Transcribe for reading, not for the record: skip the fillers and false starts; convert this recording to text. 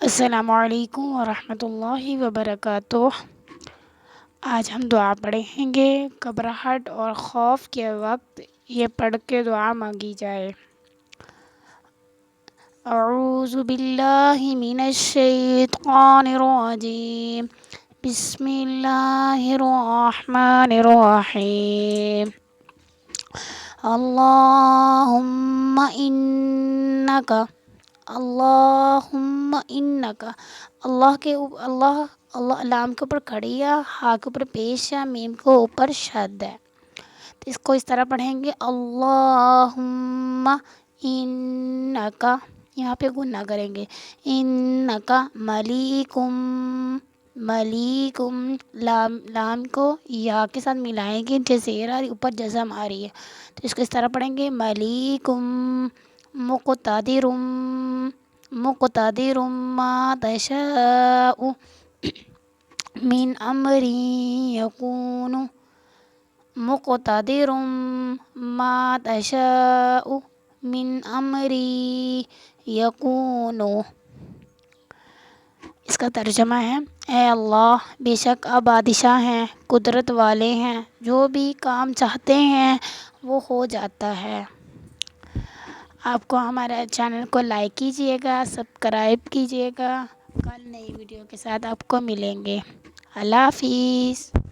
السلام علیکم ورحمۃ اللہ وبرکاتہ۔ آج ہم دعا پڑھیں گے۔ گھبراہٹ اور خوف کے وقت یہ پڑھ کے دعا مانگی جائے۔ اعوذ باللہ من الشیطان الرجیم، بسم اللہ الرحمن الرحیم۔ اللہم انکا، اللہم انکا، اللہ کے اللہ لام کے اوپر کھڑی ہے، ہا کے اوپر پیش ہے، میم کو اوپر شد ہے، تو اس کو اس طرح پڑھیں گے اللہم انکا، یہاں پہ گنہ کریں گے، انکا ملیکم، ملیکم، لام کو یا کے ساتھ ملائیں گے، جزیرہ اوپر جزم آ رہی ہے، تو اس کو اس طرح پڑھیں گے ملیکم مقتدرم، مقتدرم ما تشاء من امری یکون، مقتدرم ما تشاء من امری یکون۔ اس کا ترجمہ ہے، اے اللہ بے شک آپ بادشاہ ہیں، قدرت والے ہیں، جو بھی کام چاہتے ہیں وہ ہو جاتا ہے۔ آپ کو ہمارے چینل کو لائک کیجئے گا، سبسکرائب کیجئے گا۔ کل نئی ویڈیو کے ساتھ آپ کو ملیں گے۔ اللہ حافظ۔